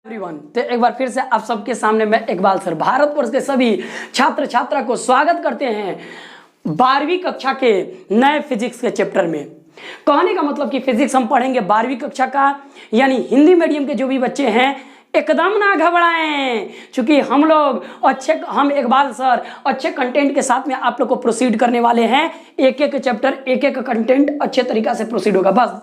Everyone, तो एक बार फिर से आप सबके सामने मैं इकबाल सर भारतवर्ष के सभी छात्र छात्रा को स्वागत करते हैं 12वीं कक्षा के नए फिजिक्स के चैप्टर में। कहने का मतलब कि फिजिक्स हम पढ़ेंगे 12वीं कक्षा का, यानी हिंदी मीडियम के जो भी बच्चे हैं एकदम ना घबराएं, क्योंकि हम इकबाल सर अच्छे कंटेंट के साथ में आप लोग को प्रोसीड करने वाले हैं। एक एक चैप्टर एक एक कंटेंट अच्छे तरीका से प्रोसीड होगा। बस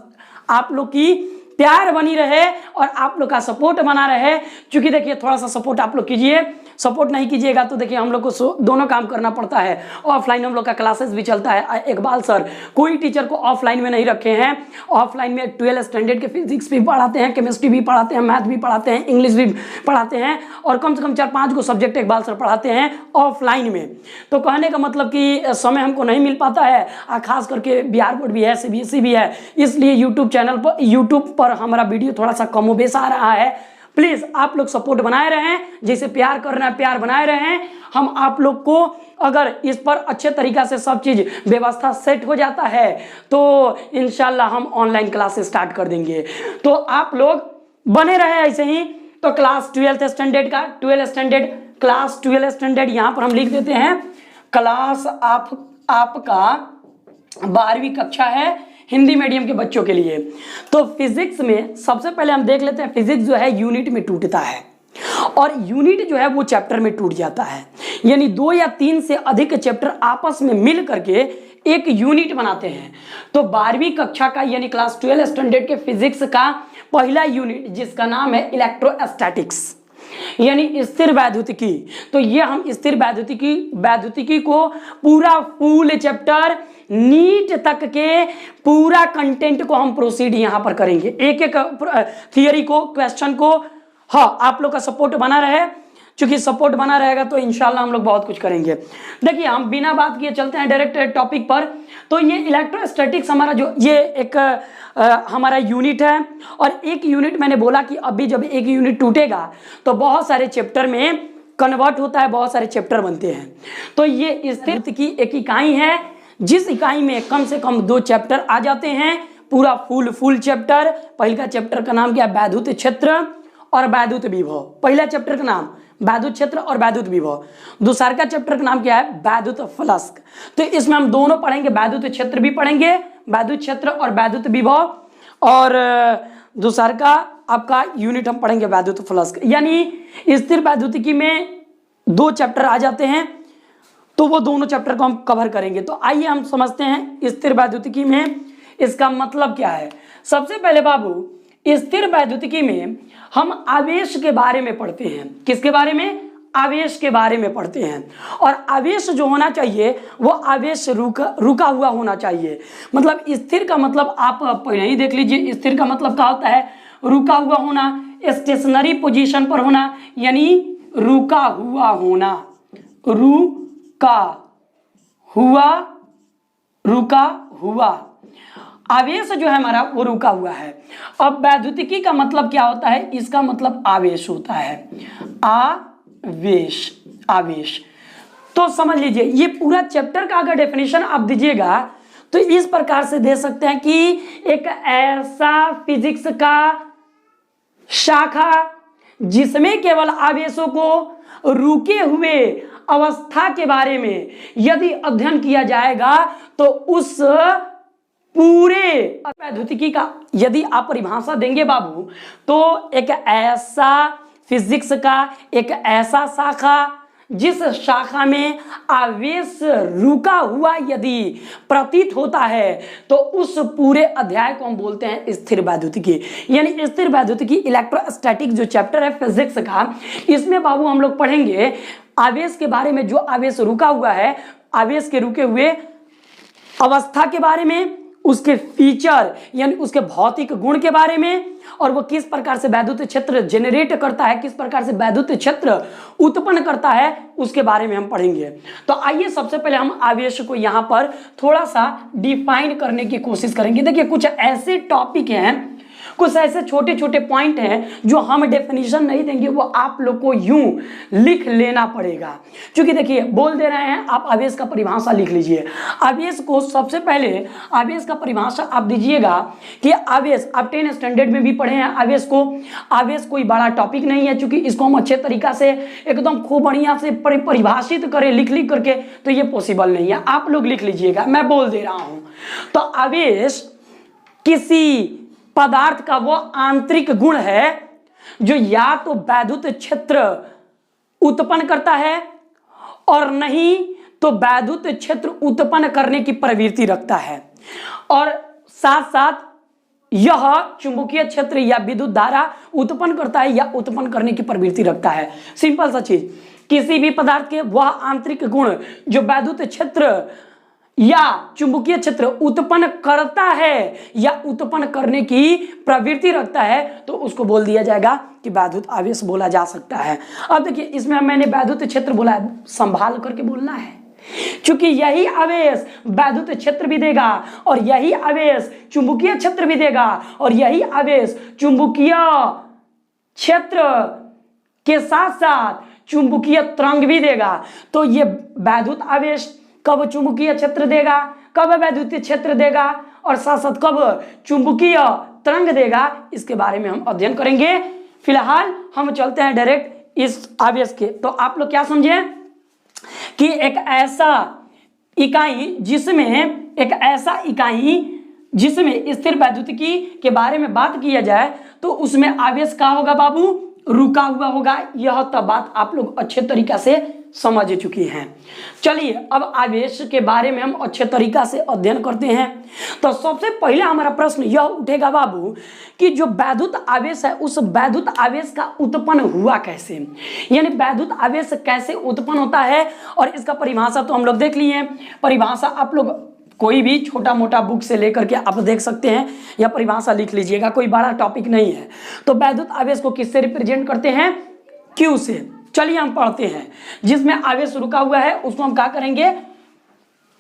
आप लोग की प्यार बनी रहे और आप लोग का सपोर्ट बना रहे, क्योंकि देखिए थोड़ा सा सपोर्ट आप लोग कीजिए। सपोर्ट नहीं कीजिएगा तो देखिए हम लोग को दोनों काम करना पड़ता है। ऑफलाइन हम लोग का क्लासेस भी चलता है। इकबाल सर कोई टीचर को ऑफलाइन में नहीं रखे हैं। ऑफलाइन में 12 स्टैंडर्ड के फिजिक्स भी पढ़ाते हैं, केमिस्ट्री भी पढ़ाते हैं, मैथ भी पढ़ाते हैं, इंग्लिश भी पढ़ाते हैं और कम से कम 4-5 को सब्जेक्ट इकबाल सर पढ़ाते हैं ऑफलाइन में। तो कहने का मतलब कि समय हमको नहीं मिल पाता है, खास करके बिहार बोर्ड भी है, CBSE भी है, इसलिए यूट्यूब पर हमारा वीडियो थोड़ा सा कमोबेश आ रहा है। प्लीज आप लोग सपोर्ट बनाए रहें, जैसे प्यार करना है प्यार बनाए रहें। हम आप लोग को अगर इस पर अच्छे तरीका से सब चीज व्यवस्था सेट हो जाता है तो इंशाल्लाह हम ऑनलाइन क्लासेस स्टार्ट कर देंगे। तो आप लोग बने रहे ऐसे ही। तो क्लास 12th स्टैंडर्ड का 12 स्टैंडर्ड क्लास 12 स्टैंडर्ड यहां पर हम लिख देते हैं क्लास आपका 12वीं कक्षा है हिंदी मीडियम के बच्चों के लिए। तो फिजिक्स में सबसे पहले हम देख लेते हैं, फिजिक्स जो है यूनिट में टूटता है और यूनिट जो है वो चैप्टर में टूट जाता है, यानी 2 या 3 से अधिक चैप्टर आपस में मिल करके एक यूनिट बनाते हैं। तो 12वीं कक्षा का यानी क्लास 12 स्टैंडर्ड के फिजिक्स का पहला यूनिट जिसका नाम है इलेक्ट्रोस्टैटिक्स यानी स्थिर वैद्युतिकी। तो ये हम स्थिर वैद्युतिकी को पूरा फुल चैप्टर नीट तक के पूरा कंटेंट को हम प्रोसीड यहां पर करेंगे, एक एक थियरी को, क्वेश्चन को। हाँ, आप लोग का सपोर्ट बना रहे, क्योंकि सपोर्ट बना रहेगा तो इंशाल्लाह हम लोग बहुत कुछ करेंगे। देखिए हम बिना बात किए चलते हैं डायरेक्ट टॉपिक पर। तो ये इलेक्ट्रोस्टैटिक्स हमारा जो ये एक हमारा यूनिट है और एक यूनिट मैंने बोला कि अभी जब एक यूनिट टूटेगा तो बहुत सारे चैप्टर में कन्वर्ट होता है, बहुत सारे चैप्टर बनते हैं। तो ये स्थिर की एक इकाई है जिस इकाई में कम से कम 2 चैप्टर आ जाते हैं, पूरा फुल चैप्टर। पहला चैप्टर का नाम क्या है? वैद्युत क्षेत्र और वैद्युत विभव। पहला चैप्टर का नाम वैद्युत क्षेत्र और वैद्युत विभव। दूसरा का चैप्टर का नाम क्या है? वैद्युत फ्लक्स। तो इसमें हम दोनों पढ़ेंगे, वैद्युत क्षेत्र भी पढ़ेंगे, वैद्युत क्षेत्र और वैद्युत विभव, और दूसरा का आपका यूनिट हम पढ़ेंगे वैद्युत फ्लक्स। यानी स्थिर वैद्युतिकी में 2 चैप्टर आ जाते हैं, तो वो दोनों चैप्टर को हम कवर करेंगे। तो आइए हम समझते हैं स्थिर वैद्युतिकी में इसका मतलब क्या है। सबसे पहले बाबू, स्थिर वैद्युतिकी में हम आवेश के बारे में पढ़ते हैं। किसके बारे में? आवेश के बारे में पढ़ते हैं। और आवेश जो होना चाहिए वो आवेश रुका हुआ होना चाहिए। मतलब स्थिर का मतलब आप पहले ही देख लीजिए, स्थिर का मतलब क्या होता है? रुका हुआ होना, स्टेशनरी पोजीशन पर होना, यानी रुका हुआ होना, रुका हुआ। आवेश जो है हमारा वो रुका हुआ है। अब वैद्युतिकी का मतलब क्या होता है? इसका मतलब आवेश होता है, आवेश। तो समझ लीजिए ये पूरा चैप्टर का अगर डेफिनेशन आप दीजिएगा तो इस प्रकार से दे सकते हैं कि एक ऐसा फिजिक्स का शाखा जिसमें केवल आवेशों को रुके हुए अवस्था के बारे में यदि अध्ययन किया जाएगा तो उस पूरे वैद्युतिकी का यदि आप परिभाषा देंगे बाबू, तो एक ऐसा फिजिक्स का एक ऐसा शाखा जिस शाखा में आवेश रुका हुआ यदि प्रतीत होता है तो उस पूरे अध्याय को हम बोलते हैं स्थिर वैद्युतिकी। यानी स्थिर वैद्युतिकी इलेक्ट्रोस्टैटिक जो चैप्टर है फिजिक्स का, इसमें बाबू हम लोग पढ़ेंगे आवेश के बारे में। जो आवेश रुका हुआ है, आवेश के रुके हुए अवस्था के बारे में, उसके फीचर यानी उसके भौतिक गुण के बारे में, और वो किस प्रकार से वैद्युत क्षेत्र जनरेट करता है, किस प्रकार से वैद्युत क्षेत्र उत्पन्न करता है, उसके बारे में हम पढ़ेंगे। तो आइए सबसे पहले हम आवेश को यहाँ पर थोड़ा सा डिफाइन करने की कोशिश करेंगे। देखिए कुछ ऐसे टॉपिक हैं, कुछ ऐसे छोटे छोटे पॉइंट हैं जो हम डेफिनेशन नहीं देंगे, वो आप लोग को यूं लिख लेना पड़ेगा। क्योंकि देखिए बोल दे रहे हैं आप आवेश का परिभाषा लिख लीजिए। आवेश को सबसे पहले आवेश का परिभाषा आप दीजिएगा कि आवेश, आप 10 स्टैंडर्ड में भी पढ़े हैं आवेश को। आवेश कोई बड़ा टॉपिक नहीं है, क्योंकि इसको हम अच्छे तरीका से एकदम खूब बढ़िया से परिभाषित करें लिख लिख करके, तो ये पॉसिबल नहीं है। आप लोग लिख लीजिएगा, मैं बोल दे रहा हूं। तो आवेश किसी पदार्थ का वो आंतरिक गुण है जो या तो वैद्युत क्षेत्र उत्पन्न करता है और नहीं तो वैद्युत क्षेत्र उत्पन्न करने की प्रवृत्ति रखता है, और साथ साथ यह चुंबकीय क्षेत्र या विद्युत धारा उत्पन्न करता है या उत्पन्न करने की प्रवृत्ति रखता है। सिंपल सा चीज, किसी भी पदार्थ के वह आंतरिक गुण जो वैद्युत क्षेत्र या चुंबकीय क्षेत्र उत्पन्न करता है या उत्पन्न करने की प्रवृत्ति रखता है, तो उसको बोल दिया जाएगा कि वैद्युत आवेश बोला जा सकता है। अब देखिए इसमें मैंने वैद्युत क्षेत्र बोला है, संभाल करके बोलना है, क्योंकि यही आवेश वैद्युत क्षेत्र भी देगा और यही आवेश चुंबकीय क्षेत्र भी देगा और यही आवेश चुंबकीय क्षेत्र के साथ साथ चुंबकीय तरंग भी देगा। तो ये वैद्युत आवेश कब चुंबकीय क्षेत्र देगा, कब वैद्युत क्षेत्र देगा और साथ साथ कब चुंबकीय तरंग देगा, इसके बारे में हम अध्ययन करेंगे। फिलहाल हम चलते हैं डायरेक्ट इस आवेश के। तो आप लोग क्या समझे कि एक ऐसा इकाई जिसमें स्थिर वैद्युतिकी के बारे में बात किया जाए तो उसमें आवेश का होगा बाबू, रुका हुआ होगा। यह तो बात आप लोग अच्छे तरीका से समझ चुकी हैं। चलिए अब आवेश के बारे में हम अच्छे तरीका से अध्ययन करते हैं। तो सबसे पहले हमारा प्रश्न यह उठेगा बाबू कि जो वैद्युत आवेश है उस वैद्युत आवेश का उत्पन्न हुआ कैसे, यानी वैद्युत आवेश कैसे उत्पन्न होता है। और इसका परिभाषा तो हम लोग देख लिए, परिभाषा आप लोग कोई भी छोटा मोटा बुक से लेकर के आप देख सकते हैं या परिभाषा लिख लीजिएगा, कोई बड़ा टॉपिक नहीं है। तो वैद्युत आवेश को किससे रिप्रेजेंट करते हैं, क्यू से। चलिए हम पढ़ते हैं। जिसमें आवेश रुका हुआ है उसको हम क्या करेंगे,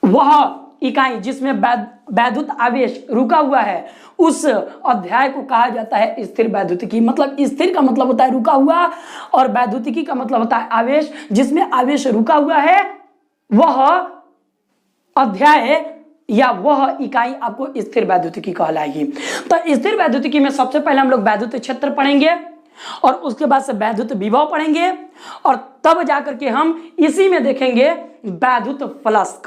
वह इकाई जिसमें वैद्युत आवेश रुका हुआ है उस अध्याय को कहा जाता है स्थिर वैद्युतिकी। मतलब स्थिर का मतलब होता है रुका हुआ और वैद्युतिकी का मतलब होता है आवेश। जिसमें आवेश रुका हुआ है वह अध्याय या वह इकाई आपको स्थिर वैद्युतिकी कहलाएगी। तो स्थिर वैद्युतिकी में सबसे पहले हम लोग वैद्युत क्षेत्र पढ़ेंगे और उसके बाद से वैद्युत विभव पढ़ेंगे और तब जाकर के हम इसी में देखेंगे वैद्युत फ्लक्स।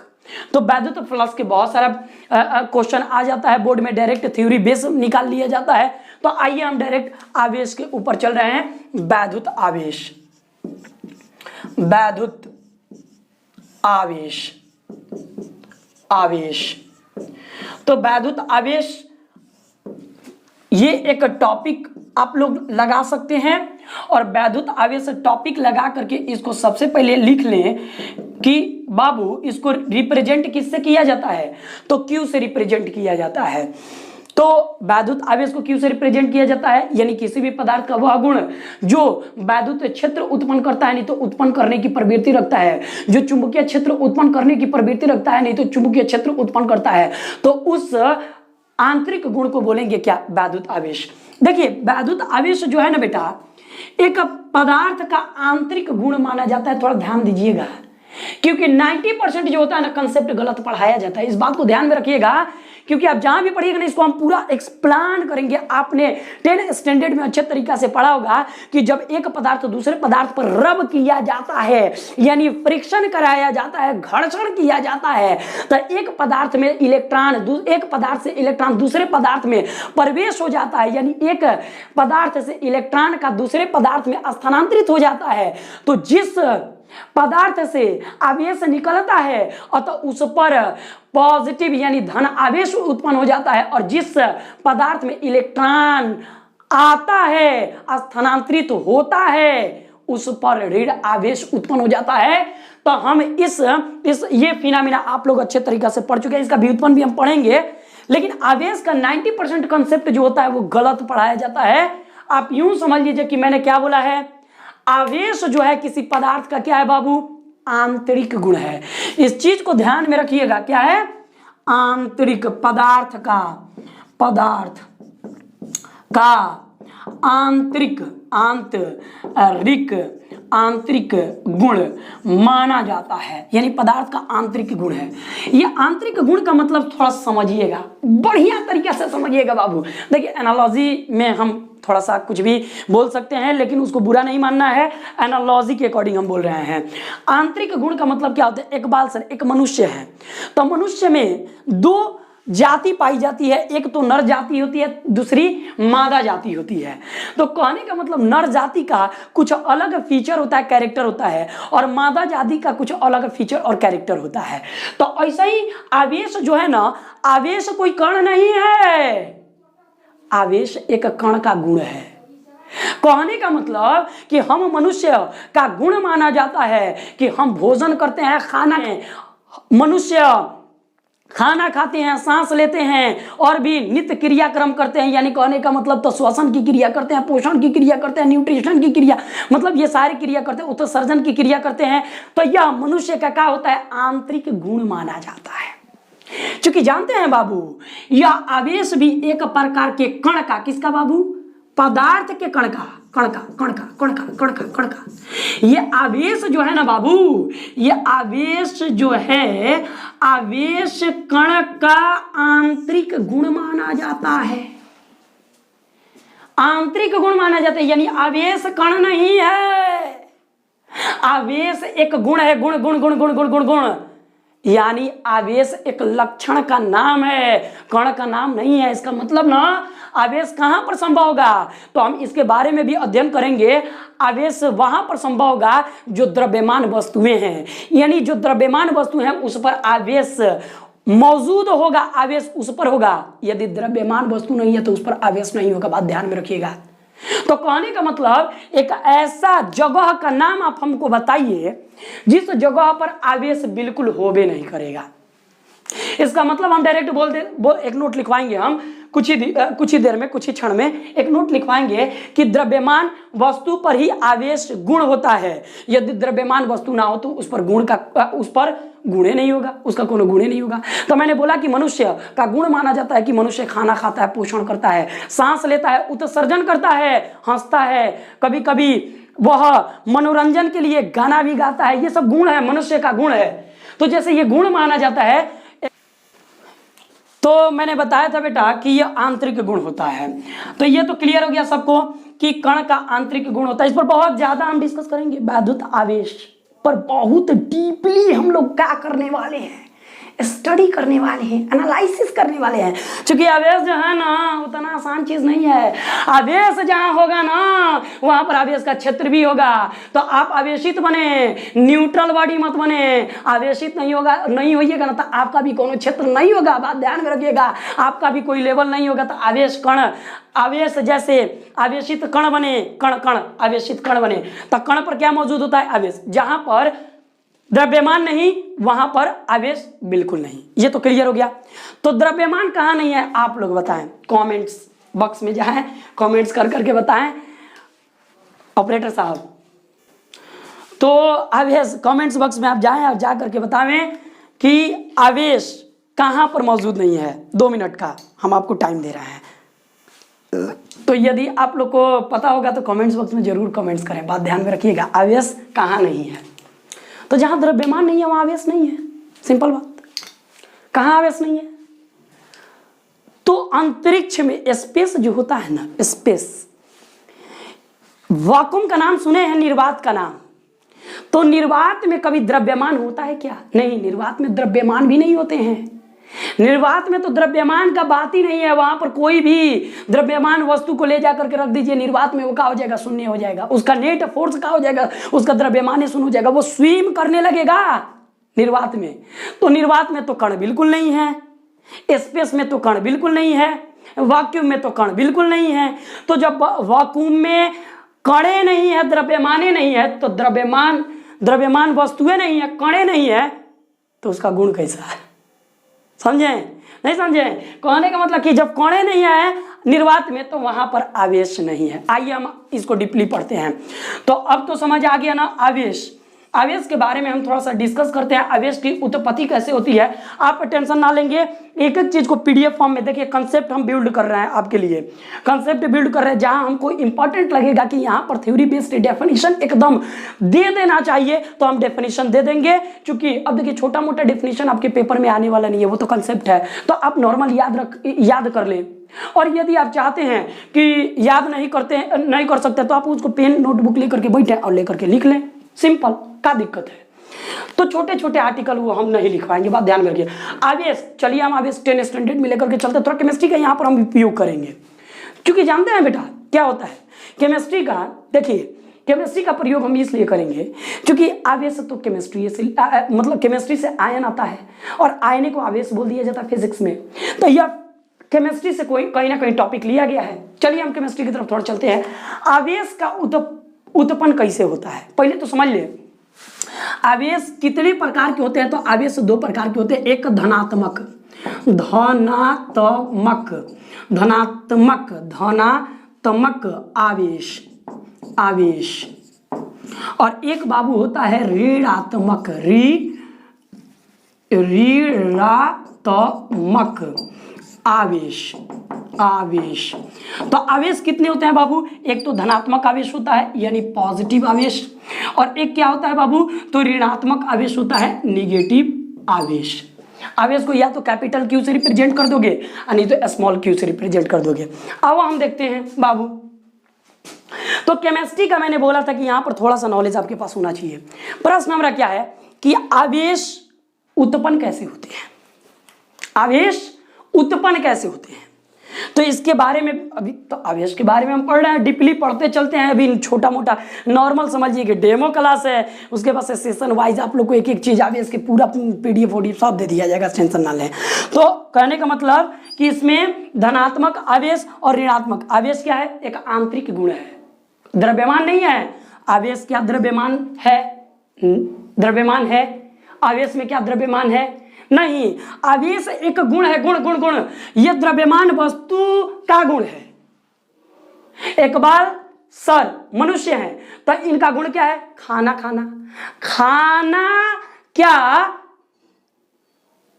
तो वैद्युत फ्लक्स के बहुत सारा क्वेश्चन आ जाता है बोर्ड में, डायरेक्ट थ्योरी बेस निकाल लिया जाता है। तो आइए हम डायरेक्ट आवेश के ऊपर चल रहे हैं। वैद्युत आवेश, वैद्युत आवेश, आवेश। तो वैद्युत आवेश ये एक टॉपिक आप लोग लगा सकते हैं और वैद्युत आवेश टॉपिक लगा करके इसको सबसे पहले लिख लें कि बाबू इसको रिप्रेजेंट किससे किया जाता है, तो क्यू से रिप्रेजेंट किया जाता है। तो वैद्युत आवेश को क्यू से रिप्रेजेंट किया जाता है, यानी किसी भी पदार्थ का वह गुण जो वैद्युत क्षेत्र उत्पन्न करता है नहीं तो उत्पन्न करने की प्रवृत्ति रखता है, जो चुंबकीय क्षेत्र उत्पन्न करने की प्रवृत्ति रखता है नहीं तो चुंबकीय क्षेत्र उत्पन्न करता है, तो उस आंतरिक गुण को बोलेंगे क्या, वैद्युत आवेश। देखिए वैद्युत आवेश जो है ना बेटा, एक पदार्थ का आंतरिक गुण माना जाता है। थोड़ा ध्यान दीजिएगा क्योंकि 90% जो होता है ना कंसेप्ट गलत पढ़ाया जाता है, इस बात को ध्यान में रखिएगा। क्योंकि आप जहां भी पढ़िएगा ना इसको हम पूरा एक्सप्लेन करेंगे। आपने 10 स्टैंडर्ड में अच्छे तरीका से पढ़ा होगा कि जब एक पदार्थ दूसरे पदार्थ पर रब किया जाता है, यानी फ्रिक्शन कराया जाता है, घर्षण किया जाता है, तो एक पदार्थ में इलेक्ट्रॉन, एक पदार्थ से इलेक्ट्रॉन दूसरे पदार्थ में प्रवेश हो जाता है, यानी एक पदार्थ से इलेक्ट्रॉन का दूसरे पदार्थ में स्थानांतरित हो जाता है। तो जिस पदार्थ से आवेश निकलता है अतः उस पर पॉजिटिव यानी धन आवेश उत्पन्न हो जाता है, और जिस पदार्थ में इलेक्ट्रॉन आता है, स्थानांतरित होता है, उस पर ऋण आवेश उत्पन्न हो जाता है। तो हम इस ये फिनोमेना आप लोग अच्छे तरीके से पढ़ चुके हैं, इसका व्युत्पन्न भी हम पढ़ेंगे। लेकिन आवेश का 90% कंसेप्ट जो होता है वो गलत पढ़ाया जाता है। आप यूं समझ लीजिए कि मैंने क्या बोला है, आवेश जो है किसी पदार्थ का क्या है बाबू, आंतरिक गुण है। इस चीज को ध्यान में रखिएगा, क्या है, आंतरिक पदार्थ का, पदार्थ का आंतरिक गुण माना जाता है, यानी पदार्थ का आंतरिक गुण है। ये आंतरिक गुण का मतलब थोड़ा समझिएगा, बढ़िया तरीके से समझिएगा बाबू। देखिए एनालॉजी में हम थोड़ा सा कुछ भी बोल सकते हैं, लेकिन उसको बुरा नहीं मानना है, एनालॉजी के अकॉर्डिंग हम बोल रहे हैं। आंतरिक गुण का मतलब क्या होता है? एक बाल सर, एक मनुष्य है, तो मनुष्य में दो जाति पाई जाती है, एक तो नर जाति होती है, दूसरी मादा जाति होती है। तो कहने का मतलब नर जाति का कुछ अलग फीचर होता है, कैरेक्टर होता है, और मादा जाति का कुछ अलग फीचर और कैरेक्टर होता है। तो ऐसा ही आवेश जो है ना, आवेश कोई कण नहीं है, आवेश एक कण का गुण है। कहने का मतलब कि हम मनुष्य का गुण माना जाता है कि हम भोजन करते हैं, खाना है, मनुष्य खाना खाते हैं, सांस लेते हैं, और भी नित्य क्रियाक्रम करते हैं, यानी कहने का मतलब तो श्वसन की क्रिया करते हैं, पोषण की क्रिया करते हैं, न्यूट्रिशन की क्रिया, मतलब ये सारी क्रिया करते हैं, उत्सर्जन की क्रिया करते हैं। तो यह मनुष्य का क्या होता है? आंतरिक गुण माना जाता है। क्योंकि जानते हैं बाबू, यह आवेश भी एक प्रकार के कण का, किसका बाबू? पदार्थ के कण का, कण का ये आवेश जो है ना बाबू, ये आवेश जो है, आवेश कण का आंतरिक गुण माना जाता है, आंतरिक गुण माना जाता है, यानी आवेश कण नहीं है, आवेश एक गुण है, गुण गुण गुण गुण गुण गुण गुण, यानी आवेश एक लक्षण का नाम है, कण का नाम नहीं है। इसका मतलब ना आवेश कहां पर संभव होगा, तो हम इसके बारे में भी अध्ययन करेंगे। आवेश वहां पर संभव होगा जो द्रव्यमान वस्तुएं हैं, यानी जो द्रव्यमान वस्तु हैं उस पर आवेश मौजूद होगा, आवेश उस पर होगा। यदि द्रव्यमान वस्तु नहीं है तो उस पर आवेश नहीं होगा, बात ध्यान में रखिएगा। तो कहने का मतलब एक ऐसा जगह का नाम आप हमको बताइए जिस जगह पर आवेश बिल्कुल होबे नहीं करेगा। इसका मतलब हम डायरेक्ट एक नोट लिखवाएंगे, हम कुछ ही देर में, कुछ ही क्षण में एक नोट लिखवाएंगे कि द्रव्यमान वस्तु पर ही आवेश गुण होता है। यदि द्रव्यमान वस्तु ना हो तो उस पर गुणे नहीं होगा, उसका कोनो गुणे नहीं होगा। तो मैंने बोला कि मनुष्य का गुण माना जाता है कि मनुष्य खाना खाता है, पोषण करता है, सांस लेता है, उत्सर्जन करता है, हंसता है, कभी कभी वह मनोरंजन के लिए गाना भी गाता है। ये सब गुण है, मनुष्य का गुण है। तो जैसे ये गुण माना जाता है, तो मैंने बताया था बेटा कि ये आंतरिक गुण होता है। तो ये तो क्लियर हो गया सबको कि कण का आंतरिक गुण होता है। इस पर बहुत ज्यादा हम डिस्कस करेंगे, वैद्युत आवेश पर बहुत डीपली हम लोग क्या करने वाले हैं, स्टडी करने वाले हैं, एनालिसिस करने वाले हैं। क्योंकि आवेश जो है ना उतना आसान चीज नहीं है। आवेश जहां होगा ना वहां पर आवेश का क्षेत्र भी होगा। तो आप आवेशित बने, न्यूट्रल बॉडी मत बने। आवेशित नहीं होइएगा ना तो आपका भी कोनो क्षेत्र नहीं होगा, बात ध्यान में रखिएगा। आपका भी कोई लेवल नहीं होगा। तो आवेश जैसे आवेशित कण बने, कण आवेशित कण बने, तो कण पर क्या मौजूद होता है? आवेश। जहां पर द्रव्यमान नहीं वहां पर आवेश बिल्कुल नहीं। ये तो क्लियर हो गया। तो द्रव्यमान कहां नहीं है आप लोग बताएं, कमेंट्स बॉक्स में जाएं, कमेंट्स कर करके बताएं ऑपरेटर साहब। तो आवेश कमेंट्स बॉक्स में आप जाएं और जा करके बताएं कि आवेश कहां पर मौजूद नहीं है। 2 मिनट का हम आपको टाइम दे रहे हैं। तो यदि आप लोग को पता होगा तो कमेंट्स बॉक्स में जरूर कमेंट्स करें, बात ध्यान में रखिएगा। आवेश कहां नहीं है? तो जहां द्रव्यमान नहीं है वहां आवेश नहीं है, सिंपल बात। कहां आवेश नहीं है? तो अंतरिक्ष में स्पेस जो होता है ना, स्पेस, वाकुम का नाम सुने हैं, निर्वात का नाम। तो निर्वात में कभी द्रव्यमान होता है क्या? नहीं, निर्वात में द्रव्यमान भी नहीं होते हैं। निर्वात में तो द्रव्यमान का बात ही नहीं है। वहां पर कोई भी द्रव्यमान वस्तु को ले जाकर के रख दीजिए निर्वात में, वो क्या हो जाएगा? शून्य हो जाएगा। उसका नेट फोर्स क्या हो जाएगा? उसका द्रव्यमान शून्य हो जाएगा, वो स्विम करने लगेगा निर्वात में। तो निर्वात में तो कण बिल्कुल नहीं है, स्पेस में तो कण बिल्कुल नहीं है, वैक्यूम में तो कण बिल्कुल नहीं है। तो जब वैक्यूम में कणे नहीं है, द्रव्यमाने नहीं है, तो द्रव्यमान वस्तुएं नहीं है, कणे नहीं है, तो उसका गुण कैसा है? समझे नहीं समझे? कहने का मतलब कि जब कणे नहीं है निर्वात में तो वहां पर आवेश नहीं है। आइए हम इसको डीपली पढ़ते हैं। तो अब तो समझ आ गया ना आवेश आवेश के बारे में हम थोड़ा सा डिस्कस करते हैं। आवेश की उत्पत्ति कैसे होती है, आप टेंशन ना लेंगे, एक एक चीज को पीडीएफ फॉर्म में देखिए, कंसेप्ट हम बिल्ड कर रहे हैं आपके लिए, कंसेप्ट बिल्ड कर रहे हैं जहां हमको इंपॉर्टेंट लगेगा कि यहाँ पर थ्योरी बेस्ड डेफिनेशन एकदम दे देना चाहिए तो हम डेफिनेशन दे देंगे। क्योंकि अब देखिए छोटा मोटा डेफिनेशन आपके पेपर में आने वाला नहीं है, वो तो कंसेप्ट है, तो आप नॉर्मल याद कर लें। और यदि आप चाहते हैं कि याद नहीं कर सकते तो आप उसको पेन नोटबुक लेकर के बैठे और लेकर के लिख लें, सिंपल, क्या दिक्कत है। तो छोटे छोटे आर्टिकल वो हम नहीं लिख पाएंगे, बात ध्यान में रखिए। आवेश, चलिए हम आवेश 10 स्टैंडर्ड में लेकर के चलते, थोड़ा केमिस्ट्री का यहाँ पर हम उपयोग करेंगे, क्योंकि जानते हैं बेटा क्या होता है केमिस्ट्री का। देखिए केमिस्ट्री का प्रयोग हम इसलिए करेंगे क्योंकि आवेश तो केमिस्ट्री से मतलब केमिस्ट्री से आयन आता है और आयन को आवेश बोल दिया जाता है फिजिक्स में। तो यह केमिस्ट्री से कोई कहीं ना कहीं टॉपिक लिया गया है। चलिए हम केमिस्ट्री की तरफ थोड़ा चलते हैं। आवेश का उत्पन्न कैसे होता है पहले तो समझ ले। आवेश कितने प्रकार के होते हैं, तो आवेश 2 प्रकार के होते हैं, एक धनात्मक आवेश और एक बाबू होता है ऋणात्मक आवेश। तो आवेश कितने होते हैं बाबू, एक तो धनात्मक आवेश होता है यानी पॉजिटिव आवेश, और एक क्या होता है बाबू, तो ऋणात्मक आवेश होता है निगेटिव आवेश। आवेश को या तो कैपिटल क्यू से रिप्रेजेंट कर दोगे और नहीं तो स्मॉल क्यू से रिप्रेजेंट कर दोगे। अब हम देखते हैं बाबू, तो केमिस्ट्री का मैंने बोला था कि यहां पर थोड़ा सा नॉलेज आपके पास होना चाहिए। प्रश्न हमारा क्या है कि आवेश उत्पन्न कैसे होते हैं, आवेश उत्पन्न कैसे होते हैं। तो इसके बारे में अभी तो आवेश के बारे में हम पढ़ रहे हैं, डीपली पढ़ते चलते हैं। अभी छोटा मोटा नॉर्मल समझिए कि डेमो क्लास है, उसके बाद से सेशन वाइज आप लोग को एक एक चीज आवेश के पूरा पीडीएफ ओडीएफ सब दे दिया जाएगा, टेंशन ना लें। तो कहने का मतलब कि इसमें धनात्मक आवेश और ऋणात्मक आवेश क्या है, एक आंतरिक गुण है, द्रव्यमान नहीं है। आवेश क्या द्रव्यमान है, द्रव्यमान है। आवेश में क्या द्रव्यमान है, नहीं। आवेश एक गुण है, गुण। यह द्रव्यमान वस्तु का गुण है। एक बाल सर मनुष्य है तो इनका गुण क्या है, खाना क्या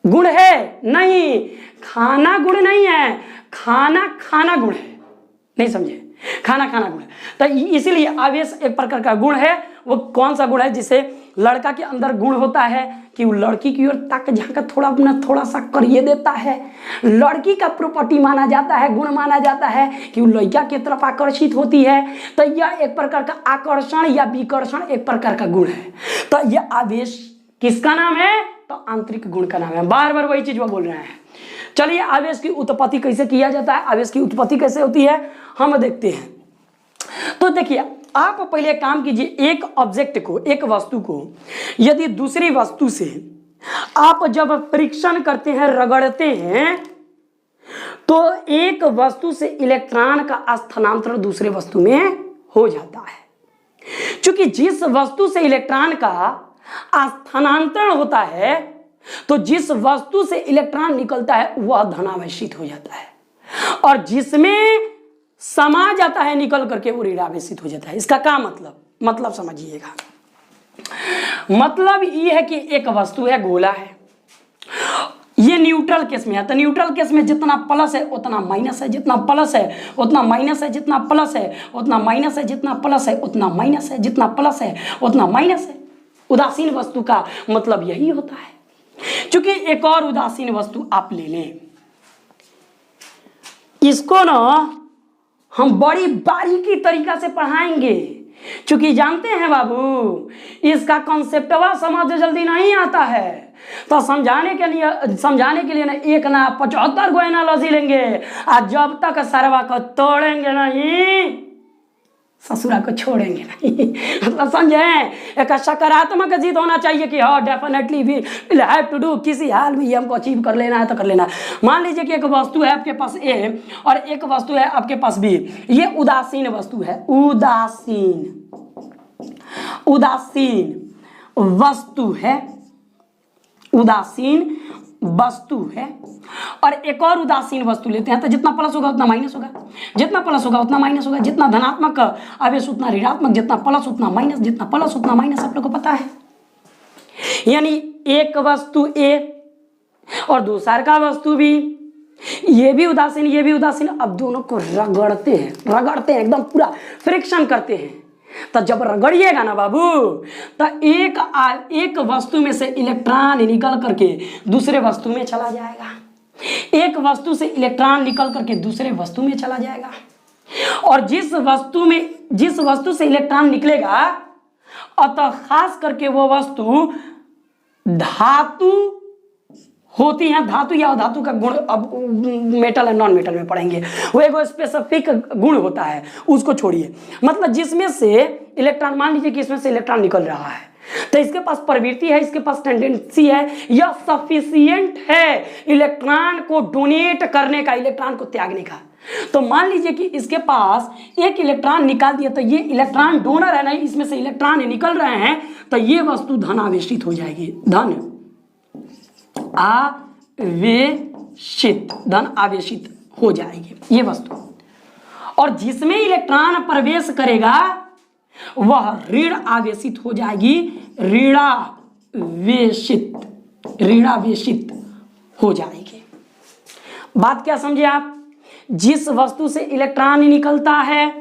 गुण है, नहीं, खाना गुण नहीं है, खाना गुण है, नहीं समझे, खाना गुण है। तो इसीलिए आवेश एक प्रकार का गुण है। वो कौन सा गुण है, जिसे लड़का के अंदर गुण होता है कि वो लड़की की ओर तक झांक थोड़ा सा करिए देता है। लड़की का प्रॉपर्टी माना जाता है, गुण माना जाता है कि वो लड़का की तरफ आकर्षित होती है। तो यह एक प्रकार का आकर्षण या विकर्षण एक प्रकार का गुण है। तो यह आवेश किसका नाम है, तो आंतरिक गुण का नाम है। बार बार वही चीज वो बोल रहे हैं। चलिए आवेश की उत्पत्ति कैसे किया जाता है, आवेश की उत्पत्ति कैसे होती है हम देखते हैं। तो देखिए आप पहले काम कीजिए, एक ऑब्जेक्ट को, एक वस्तु को यदि दूसरी वस्तु से आप जब परीक्षण करते हैं, रगड़ते हैं, तो एक वस्तु से इलेक्ट्रॉन का स्थानांतरण दूसरे वस्तु में हो जाता है। क्योंकि जिस वस्तु से इलेक्ट्रॉन का स्थानांतरण होता है, तो जिस वस्तु से इलेक्ट्रॉन निकलता है वह धनावेशित हो जाता है, और जिसमें समा जाता है निकल करके वो ऋणावेशित हो जाता है। इसका क्या मतलब समझिएगा। मतलब ये है कि एक वस्तु है, गोला है, ये न्यूट्रल केस में है। तो न्यूट्रल केस में जितना प्लस है उतना माइनस है, जितना प्लस है उतना माइनस है, जितना प्लस है उतना माइनस है, जितना प्लस है उतना माइनस है, जितना प्लस है उतना माइनस है। उदासीन वस्तु का मतलब यही होता है। क्योंकि एक और उदासीन वस्तु आप ले लें, इसको ना हम बड़ी बारीकी तरीका से पढ़ाएंगे, क्योंकि जानते हैं बाबू इसका कॉन्सेप्टवा समझ जल्दी नहीं आता है। तो समझाने के लिए ना एक ना 75 गो एनालॉजी लेंगे, और जब तक सरवा को तोड़ेंगे नहीं ससुरा को छोड़ेंगे नहीं। मतलब समझे, एक सकारात्मक जिद होना चाहिए कि हाँ definitely we will have to do, किसी हाल में ये हमको अचीव कर लेना है तो कर लेना है। मान लीजिए कि एक वस्तु है आपके पास ए और एक वस्तु है आपके पास बी, ये उदासीन वस्तु है, उदासीन वस्तु है, और एक और उदासीन वस्तु लेते हैं। तो जितना प्लस होगा उतना माइनस होगा, जितना प्लस होगा उतना माइनस होगा, जितना धनात्मक आवेश उतना ऋणात्मक, जितना प्लस उतना माइनस, जितना प्लस उतना माइनस, आप लोग को पता है। यानी एक वस्तु ए और दूसरा का वस्तु बी, ये भी उदासीन ये भी उदासीन, अब दोनों को रगड़ते हैं एकदम पूरा फ्रिक्शन करते हैं। तो जब रगड़िएगा ना बाबू, तो एक वस्तु में से इलेक्ट्रॉन निकल करके दूसरे वस्तु में चला जाएगा, एक वस्तु से इलेक्ट्रॉन निकल करके दूसरे वस्तु में चला जाएगा। और जिस वस्तु से इलेक्ट्रॉन निकलेगा अतः खास करके वो वस्तु धातु होती है। धातु या धातु का गुण अब मेटल और नॉन मेटल में पढ़ेंगे, वो एक स्पेसिफिक गुण होता है, उसको छोड़िए। मतलब जिसमें से इलेक्ट्रॉन, मान लीजिए कि इसमें से इलेक्ट्रॉन निकल रहा है, तो इसके पास प्रवृत्ति है, इसके पास टेंडेंसी है, या सफिशिएंट है इलेक्ट्रॉन को डोनेट करने का, इलेक्ट्रॉन को त्यागने का। तो मान लीजिए कि इसके पास एक इलेक्ट्रॉन निकाल दिया, तो ये इलेक्ट्रॉन डोनर है ना, इसमें से इलेक्ट्रॉन निकल रहे हैं, तो ये वस्तु धन आवेशित हो जाएगी, धन आवेशित हो जाएगी ये वस्तु। और जिसमें इलेक्ट्रॉन प्रवेश करेगा वह ऋण आवेशित हो जाएगी, ऋणावेशित हो जाएगी। बात क्या समझे आप? जिस वस्तु से इलेक्ट्रॉन निकलता है,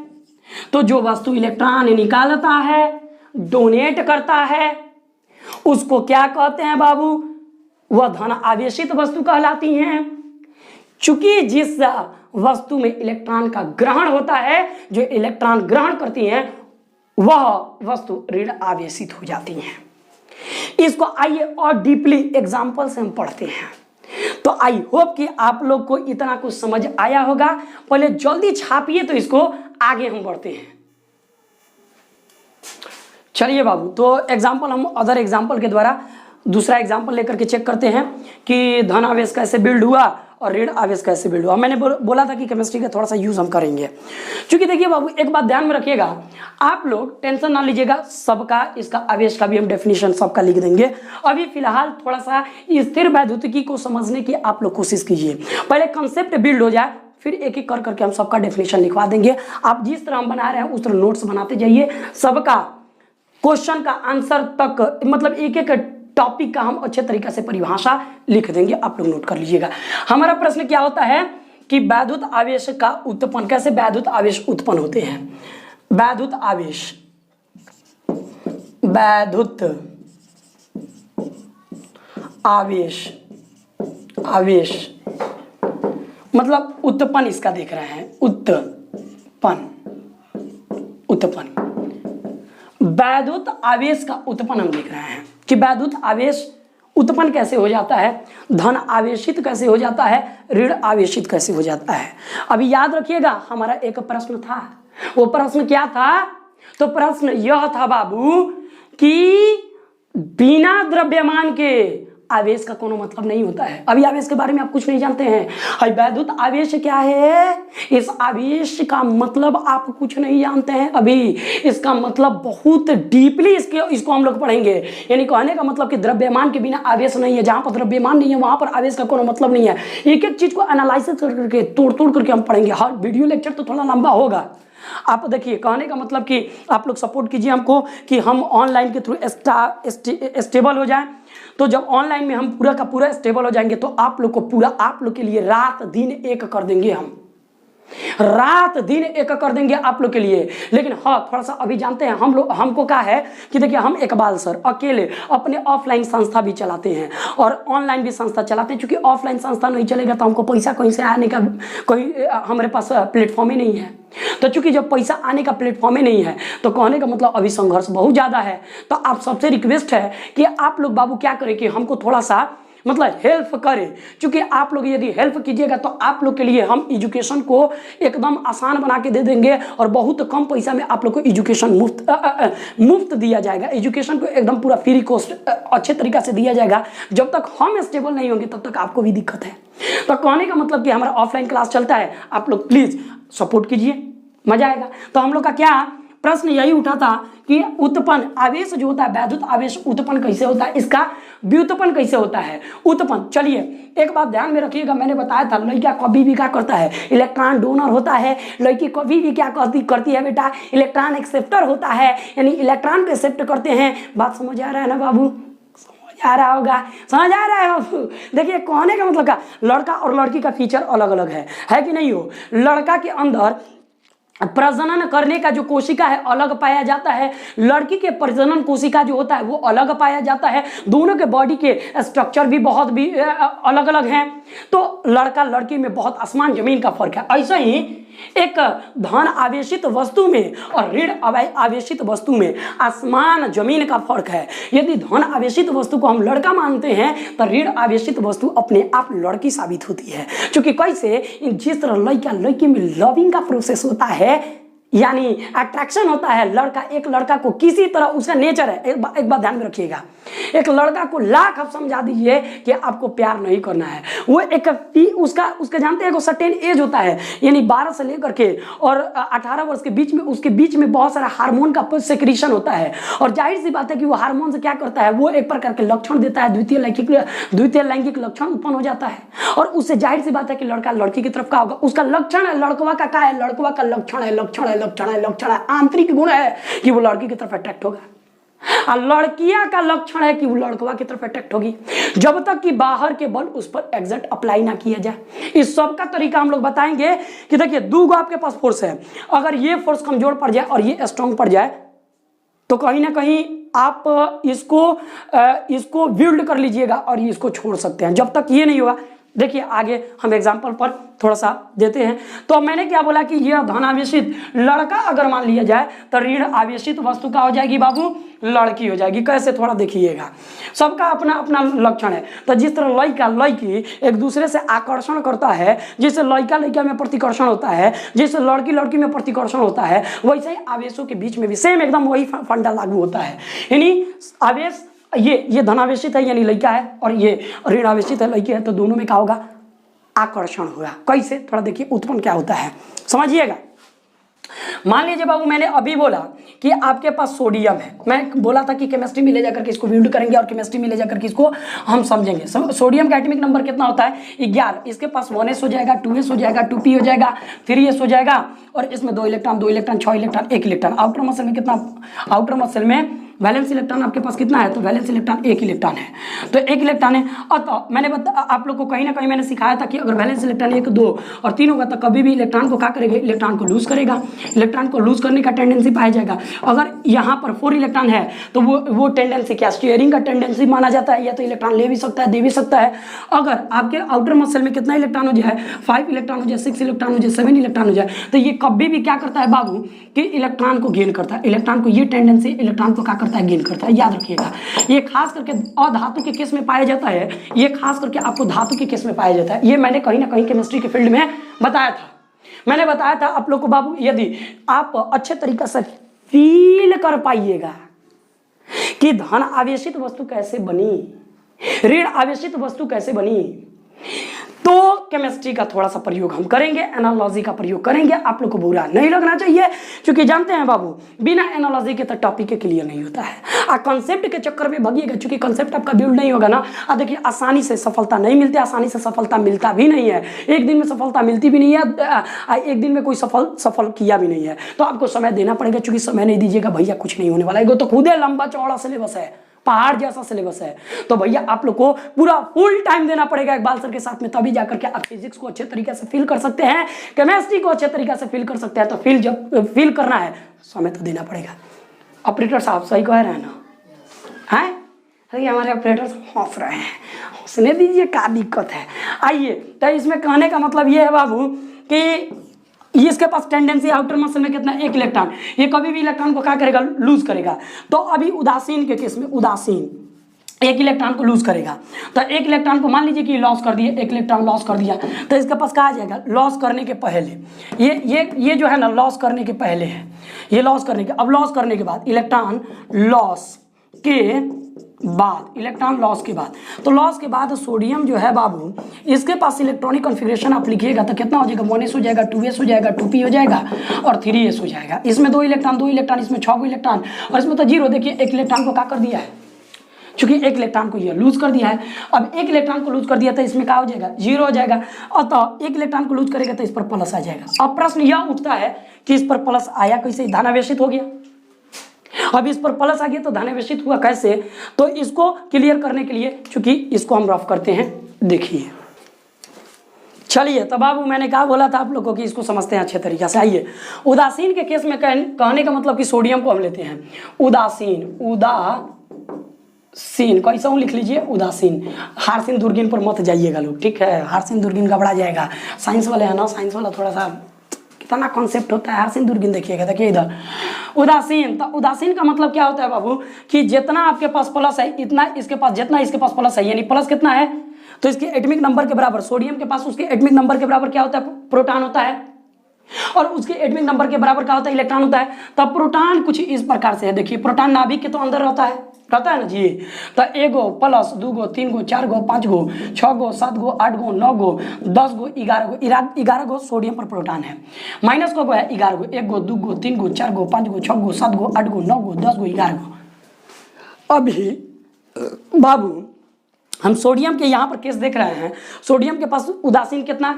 तो जो वस्तु इलेक्ट्रॉन निकालता है, डोनेट करता है, उसको क्या कहते हैं बाबू? वह धन आवेशित वस्तु कहलाती हैं। चूंकि जिस वस्तु में इलेक्ट्रॉन का ग्रहण होता है, जो इलेक्ट्रॉन ग्रहण करती हैं, वह वस्तु ऋण आवेशित हो जाती हैं। इसको आइए और डीपली एग्जाम्पल से हम पढ़ते हैं। तो आई होप कि आप लोग को इतना कुछ समझ आया होगा। पहले जल्दी छापिए तो इसको आगे हम बढ़ते हैं। चलिए बाबू, तो एग्जाम्पल हम अदर एग्जाम्पल के द्वारा दूसरा एग्जाम्पल लेकर के चेक करते हैं कि धन आवेश कैसे बिल्ड हुआ और ऋण आवेश कैसे बिल्ड हुआ। मैंने बोला था कि केमिस्ट्री का थोड़ा सा यूज हम करेंगे। क्योंकि देखिए बाबू, एक बात ध्यान में रखिएगा, आप लोग टेंशन ना लीजिएगा, सबका इसका आवेश का भी हम डेफिनेशन सबका लिख देंगे। अभी फिलहाल थोड़ा सा स्थिर वैद्युतिकी को समझने की आप लोग कोशिश कीजिए, पहले कंसेप्ट बिल्ड हो जाए, फिर एक एक कर करके हम सबका डेफिनेशन लिखवा देंगे। आप जिस तरह हम बना रहे हैं उस तरह नोट्स बनाते जाइए, सबका क्वेश्चन का आंसर तक, मतलब एक एक टॉपिक का हम अच्छे तरीके से परिभाषा लिख देंगे, आप लोग नोट कर लीजिएगा। हमारा प्रश्न क्या होता है कि वैद्युत आवेश का उत्पन्न, कैसे वैद्युत आवेश उत्पन्न होते हैं। वैद्युत आवेश मतलब उत्पन्न, इसका देख रहे हैं, उत्पन्न वैद्युत आवेश का उत्पन्न हम देख रहे हैं कि वैद्युत आवेश उत्पन्न कैसे हो जाता है, धन आवेशित कैसे हो जाता है, ऋण आवेशित कैसे हो जाता है। अभी याद रखिएगा, हमारा एक प्रश्न था, वो प्रश्न क्या था? तो प्रश्न यह था बाबू कि बिना द्रव्यमान के आवेश का कोनो मतलब नहीं होता है। अभी आवेश के बारे में आप कुछ नहीं जानते हैं। वैद्युत आवेश क्या है, इस आवेश का मतलब आप कुछ नहीं जानते हैं। अभी इसका मतलब बहुत डीपली इसको हम लोग पढ़ेंगे। यानी कहने का मतलब कि द्रव्यमान के बिना आवेश नहीं है, जहां पर द्रव्यमान नहीं है वहां पर आवेश का कोनो मतलब नहीं है। एक एक चीज को एनालिसिस करके तोड़ करके हम पढ़ेंगे। हर वीडियो लेक्चर तो थोड़ा लंबा होगा। आप देखिए, कहने का मतलब कि आप लोग सपोर्ट कीजिए हमको कि हम ऑनलाइन के थ्रू स्टेबल हो जाएं। तो जब ऑनलाइन में हम पूरा का पूरा स्टेबल हो जाएंगे तो आप लोग को पूरा, आप लोग के लिए रात दिन एक कर देंगे, हम रात दिन एक कर देंगे आप लोग के लिए। लेकिन हाँ, थोड़ा सा अभी जानते हैं हम लोग, हमको क्या है कि देखिए, हम इकबाल सर अकेले अपने ऑफलाइन संस्था भी चलाते हैं और ऑनलाइन भी संस्था चलाते हैं। क्योंकि ऑफलाइन संस्था नहीं चलेगा तो हमको पैसा कहीं से आने का कोई हमारे पास प्लेटफॉर्म ही नहीं है। तो चूंकि जब पैसा आने का प्लेटफॉर्म ही नहीं है तो कहने का मतलब अभी संघर्ष बहुत ज़्यादा है। तो आप सबसे रिक्वेस्ट है कि आप लोग बाबू क्या करें कि हमको थोड़ा सा मतलब हेल्प करें। क्योंकि आप लोग यदि हेल्प कीजिएगा तो आप लोग के लिए हम एजुकेशन को एकदम आसान बना के दे देंगे और बहुत कम पैसा में आप लोग को एजुकेशन मुफ्त दिया जाएगा। एजुकेशन को एकदम पूरा फ्री कॉस्ट अच्छे तरीक़ा से दिया जाएगा। जब तक हम स्टेबल नहीं होंगे तब तक आपको भी दिक्कत है। तो कहने का मतलब कि हमारा ऑफलाइन क्लास चलता है, आप लोग प्लीज़ सपोर्ट कीजिए, मजा आएगा। तो हम लोग का क्या प्रश्न यही उठा था कि उत्पन्न आवेश जो होता है, वैद्युत आवेश उत्पन्न कैसे होता है, इसका व्युत्पन्न कैसे होता है, उत्पन्न। चलिए एक बात ध्यान में रखिएगा, मैंने बताया था लड़का कभी भी क्या करता है, इलेक्ट्रॉन डोनर होता है। लड़की कभी भी क्या करती है बेटा, इलेक्ट्रॉन एक्सेप्टर होता है, यानी इलेक्ट्रॉन को एक्सेप्ट करते हैं। बात समझ आ रहा है ना बाबू? समझ आ रहा होगा, समझ आ रहा है बाबू। देखिए कहने का मतलब क्या, लड़का और लड़की का फीचर अलग अलग है कि नहीं हो। लड़का के अंदर प्रजनन करने का जो कोशिका है अलग पाया जाता है, लड़की के प्रजनन कोशिका जो होता है वो अलग पाया जाता है। दोनों के बॉडी के स्ट्रक्चर भी बहुत भी अलग अलग हैं। तो लड़का लड़की में बहुत आसमान जमीन का फर्क है। ऐसा ही एक धन आवेशित वस्तु में और ऋण आवेशित वस्तु में आसमान जमीन का फर्क है। यदि धन आवेशित वस्तु को हम लड़का मानते हैं तो ऋण आवेशित वस्तु अपने आप लड़की साबित होती है। क्योंकि कैसे, जिस तरह लड़का लड़की में लविंग का प्रोसेस होता है, यानी अट्रैक्शन होता है, एक लड़का को किसी तरह, उसका नेचर है, एक बात ध्यान में रखिएगा, एक लड़का को लाख आप समझा दीजिए कि आपको प्यार नहीं करना है, वो उसका जानते हैं, सर्टेन एज होता है, यानी 12 से लेकर के और 18 वर्ष के बीच में, उसके बीच में बहुत सारा हार्मोन का सेक्रीशन होता है। और जाहिर सी बात है कि वो हार्मोन से क्या करता है, वो एक प्रकार के लक्षण देता है, द्वितीय लैंगिक लक्षण उत्पन्न हो जाता है। और उससे जाहिर सी बात है कि लड़का लड़की की तरफ का होगा, उसका लक्षण है, लड़कवा का क्या है, लड़कवा का लक्षण है, आंतरिक गुण है कि वो लड़की की तरफ अट्रैक्ट होगा, और लड़कियां का लक्षण है कि वो लड़कवा की तरफ अट्रैक्ट होगी, जब तक कि बाहर के बल उस पर एग्जैक्ट अप्लाई ना किया जाए। इस सब का तरीका हम लोग बताएंगे कि देखिए, दो आपके पास फोर्स है, अगर ये फोर्स कमजोर पड़ जाए और ये स्ट्रांग पड़ जाए तो कहीं ना कहीं आप इसको बिल्ड कर लीजिएगा और इसको छोड़ सकते हैं। जब तक ये नहीं होगा, देखिए आगे हम एग्जाम्पल पर थोड़ा सा देते हैं। तो मैंने क्या बोला कि यह धन आवेशित लड़का अगर मान लिया जाए तो ऋण आवेशित वस्तु का हो जाएगी बाबू, लड़की हो जाएगी। कैसे, थोड़ा देखिएगा, सबका अपना अपना लक्षण है। तो जिस तरह लड़का लड़की एक दूसरे से आकर्षण करता है, जैसे लड़का में प्रतिकर्षण होता है, जैसे लड़की में प्रतिकर्षण होता है, वैसे ही आवेशों के बीच में भी सेम एकदम वही फंडा लागू होता है। यानी आवेश, ये धनावेशित है यानी लड़का है, और ये ऋण आवेशित है लड़की है, तो दोनों में क्या होगा, आकर्षण होगा। कैसे, थोड़ा देखिए उत्पन्न क्या होता है, समझिएगा। मान लीजिए बाबू, मैंने अभी बोला कि आपके पास सोडियम है, मैं बोला था कि केमिस्ट्री में ले जाकर के इसको बिल्ड करेंगे और केमिस्ट्री में ले जाकर के इसको हम समझेंगे। सोडियम का एटॉमिक नंबर कितना होता है, 11। इसके पास 1s हो जाएगा, 2s हो जाएगा, 2p हो जाएगा, 3s हो जाएगा, और इसमें 2 electron, 6 electron, 1 electron. Outer muscle में कितना, आउटर मसल में वैलेंस इलेक्ट्रॉन आपके पास कितना है, तो वैलेंस इलेक्ट्रॉन 1 इलेक्ट्रॉन है, तो 1 इलेक्ट्रॉन है। और तो मैंने आप लोग को कहीं ना कहीं मैंने सिखाया था कि अगर वैलेंस इलेक्ट्रॉन 1, 2 और 3 होगा तो कभी भी इलेक्ट्रॉन को क्या करेगा, इलेक्ट्रॉन को लूज करेगा, इलेक्ट्रॉन को लूज करने का टेंडेंसी पाया जाएगा। अगर यहाँ पर 4 इलेक्ट्रॉन है तो वो टेंडेंसी क्या, स्टीयरिंग का टेंडेंसी माना जाता है, या तो इलेक्ट्रॉन ले भी सकता है, दे भी सकता है। अगर आपके आउटर मसल में कितना इलेक्ट्रॉन हो जाए, 5 इलेक्ट्रॉन हो जाए, 6 इलेक्ट्रॉन हो जाए, 7 इलेक्ट्रॉन हो जाए, तो ये कभी भी क्या करता है बाबू कि इलेक्ट्रॉन को गेन करता है। इलेक्ट्रॉन को ये टेंडेंसी इलेक्ट्रॉन को क्या करता है, गेन करता है। याद रखिएगा, ये खास करके अधातु के केस में पाया जाता है, ये खास करके आपको धातु के केस में पाया जाता है। ये मैंने कहीं ना कहीं केमिस्ट्री के फील्ड में बताया था। मैंने बताया था आप लोग को बाबू, यदि आप अच्छे तरीके से फील कर पाइएगा कि धन आवेशित वस्तु कैसे बनी, ऋण आवेशित वस्तु कैसे बनी, तो केमिस्ट्री का थोड़ा सा प्रयोग हम करेंगे, एनालॉजी का प्रयोग करेंगे। आप लोग को बुरा नहीं लगना चाहिए, क्योंकि जानते हैं बाबू, बिना एनालॉजी के तो टॉपिक के क्लियर नहीं होता है। कंसेप्ट के चक्कर में भागिएगा, क्योंकि कंसेप्ट आपका बिल्ड नहीं होगा ना। देखिए, आसानी से सफलता नहीं मिलती, आसानी से सफलता मिलता भी नहीं है, एक दिन में सफलता मिलती भी नहीं है, एक दिन में कोई सफल किया भी नहीं है। तो आपको समय देना पड़ेगा, क्योंकि समय नहीं दीजिएगा भैया कुछ नहीं होने वाला है। तो खुद लंबा चौड़ा सिलेबस है, पहाड़ जैसा सिलेबस है, तो भैया आप लोग को पूरा फुल टाइम देना पड़ेगा इकबाल सर के साथ में, तभी जाकर के आप फिजिक्स को अच्छे तरीके से फील कर सकते हैं, केमिस्ट्री को अच्छे तरीके से फील कर सकते हैं। तो जब फील करना है, समय तो देना पड़ेगा। ऑपरेटर साहब सही कह रहे हैं ना, हैं? अरे हमारे ऑपरेटर हंस रहे हैं, हंसने दीजिए, क्या दिक्कत है। आइए, तो इसमें कहने का मतलब ये है बाबू कि ये इसके पास टेंडेंसी आउटर मसल में कितना, 1 इलेक्ट्रॉन, ये कभी भी इलेक्ट्रॉन को क्या करेगा, लूज करेगा। तो अभी उदासीन के केस में, उदासीन 1 इलेक्ट्रॉन को लूज करेगा, तो 1 इलेक्ट्रॉन को मान लीजिए कि लॉस कर दिया, 1 इलेक्ट्रॉन लॉस कर दिया, तो इसके पास कहा जाएगा लॉस करने के पहले, ये जो है ना, लॉस करने के पहले है, ये लॉस करने के, अब लॉस करने के बाद, इलेक्ट्रॉन लॉस के बाद, इलेक्ट्रॉन लॉस के बाद, तो लॉस के बाद सोडियम जो है बाबू, इसके पास इलेक्ट्रॉनिक कॉन्फ़िगरेशन आप लिखिएगा तो कितना हो जाएगा, 1s हो जाएगा, 2s हो जाएगा, 2p हो जाएगा और 3s हो जाएगा। इसमें 2 इलेक्ट्रॉन, इसमें 6 इलेक्ट्रॉन, और इसमें तो 0। देखिए 1 इलेक्ट्रॉन को क्या कर दिया है, चूंकि 1 इलेक्ट्रॉन को ये लूज कर दिया है। अब 1 इलेक्ट्रॉन को लूज कर दिया तो इसमें क्या हो जाएगा, 0 हो जाएगा। और तो 1 इलेक्ट्रॉन को लूज करेगा तो इस पर प्लस आ जाएगा। अब प्रश्न यह उठता है कि इस पर प्लस आया कैसे, धनावेशित हो गया। अब इस पर प्लस आ गया तो धनावेशित हुआ कैसे, तो इसको क्लियर करने के लिए चूंकि इसको हम रफ करते हैं, देखिए चलिए। तब बाबू मैंने क्या बोला था आप लोगों को कि इसको समझते हैं अच्छे तरीके से। आइए, उदासीन के केस में कहने का मतलब कि सोडियम को हम लेते हैं उदासीन, उदासीन कैसा हूँ लिख लीजिए उदासीन। हारसिन दूरबीन पर मत जाइएगा लोग, ठीक है, हारसिन दूरबीन घबरा जाएगा। साइंस वाले है ना, साइंस वाला थोड़ा सा कितना कॉन्सेप्ट होता है, हारसिन दूरबीन देखिएगा। देखिए इधर उदासीन, तो उदासीन का मतलब क्या होता है बाबू कि जितना आपके पास प्लस है इतना इसके पास, जितना इसके पास प्लस है, यानी प्लस कितना है तो इसके एटॉमिक नंबर के बराबर, सोडियम के पास उसके एटॉमिक नंबर के बराबर क्या होता है, प्रोटॉन होता है, और उसके एटॉमिक नंबर के बराबर क्या होता है, इलेक्ट्रॉन होता है। तब प्रोटॉन कुछ इस प्रकार से है, देखिए प्रोटॉन नाभिक के तो अंदर रहता है ना जी। तो 1 गो प्लस 2 गो 3 गो 4 गो 5 गो 6 गो 7 गो 8 गो 9 गो 10 गो 11 गो सोडियम पर प्रोटॉन है। माइनस को है 11 गो, 1 गो 2 गो 3 गो 4 गो 5 गो 6 गो 7 गो 8 गो 9 गो 10 गो 11 गो। अभी बाबू हम सोडियम के यहाँ पर केस देख रहे हैं, सोडियम के पास उदासीन कितना है,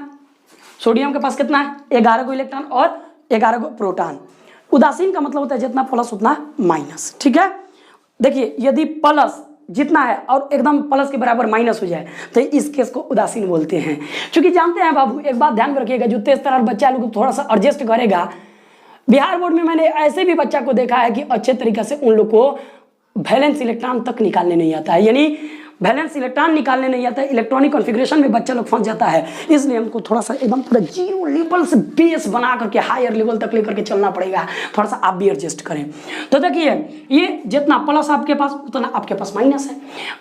सोडियम के पास कितना है 11 गो इलेक्ट्रॉन और 11 गो प्रोटॉन। उदासीन का मतलब होता है जितना प्लस उतना माइनस, ठीक है। देखिए यदि प्लस जितना है और एकदम प्लस के बराबर माइनस हो जाए तो इस केस को उदासीन बोलते हैं। क्योंकि जानते हैं बाबू, एक बात ध्यान में रखिएगा, जो तेज तरार बच्चा लोग थोड़ा सा एडजस्ट करेगा, बिहार बोर्ड में मैंने ऐसे भी बच्चा को देखा है कि अच्छे तरीके से उन लोग को वैलेंस इलेक्ट्रॉन तक निकालने नहीं आता है, यानी वैलेंस इलेक्ट्रॉन निकालने नहीं आता है, इलेक्ट्रॉनिक कॉन्फ़िगरेशन में बच्चा लोग फंस जाता है। इसलिए हमको थोड़ा सा एकदम पूरा जीरो लेवल से बेस बना करके हायर लेवल तक लेकर के चलना पड़ेगा, थोड़ा सा आप भी एडजस्ट करें। तो देखिए ये जितना प्लस आपके पास उतना आपके पास माइनस है।